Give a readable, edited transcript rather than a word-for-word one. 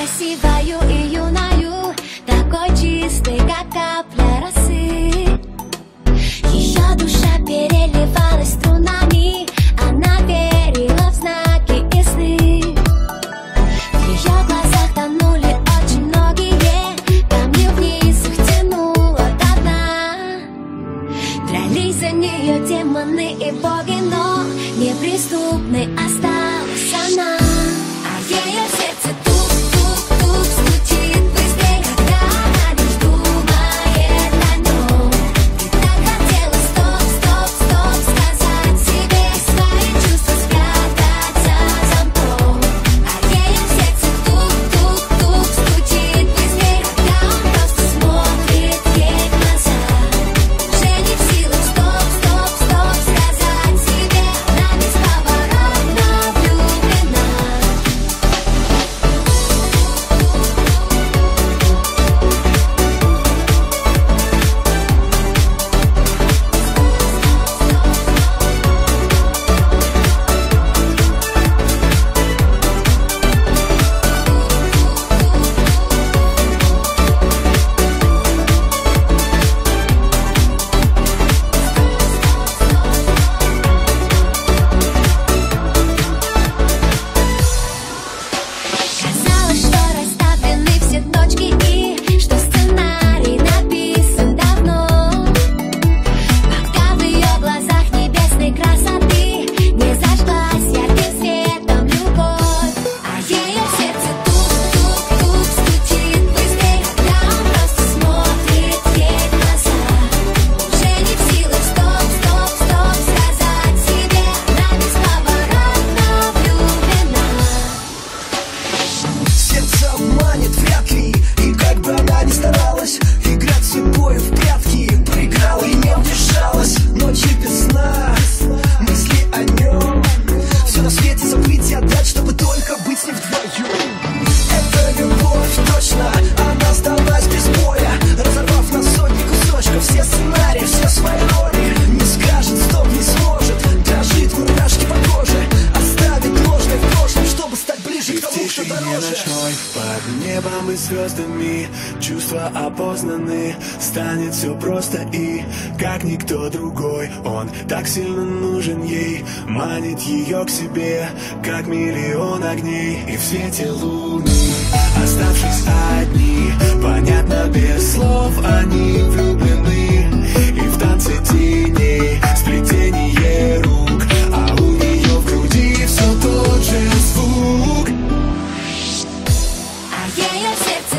красивою и юною, такой чистой, как капля росы. Ее душа переливалась струнами, она верила в знаки и сны. В ее глазах тонули очень многие, камни вниз их тянуло до дна. Дрались за нее демоны и боги, но неприступной осталась она. А ее сердце тук-тук-тук стучит быстрее, когда она лишь думает о нем. И так хотела стоп-стоп-стоп сказать себе, свои чувства спрятать за замком. А ее сердце тук-тук-тук стучит быстрее, когда он просто смотрит ей в глаза. Уже не в силах стоп-стоп-стоп сказать себе, она бесповоротно влюблена. Казалось, что расставлены все точки и что сценарий написан давно. Пока в ее глазах небесной красоты не зажглась ярким светом любовь. А ее сердце тук-тук-тук стучит быстрее, когда он просто смотрит ей в глаза. Уже не в силах стоп-стоп-стоп сказать себе, она бесповоротно влюблена. Сердце обманет вряд ли, и как бы она ни старалась играть с судьбой в прятки, проиграла и не удержалась. Ночи без сна, мысли о нем, все на свете забыть и отдать, чтобы только быть с ним вдвоем. Это любовь, точно, она сдалась без боя, разорвав на сотни кусочков все сценарии, все свои роли. Не скажет стоп, не сможет, дрожит мурашки по коже, оставит ложное в прошлом, чтобы стать ближе к тому, что тишине дороже. ночной, под небом и звездами чувства опознаны, станет все просто и как никто другой. Он так сильно нужен ей, манит ее к себе, как миллион огней. И в свете луны, оставшись одни, понятно без слов, они влюблены. И в танце теней, сплетение рук, а у нее в груди все тот же звук. А ее сердце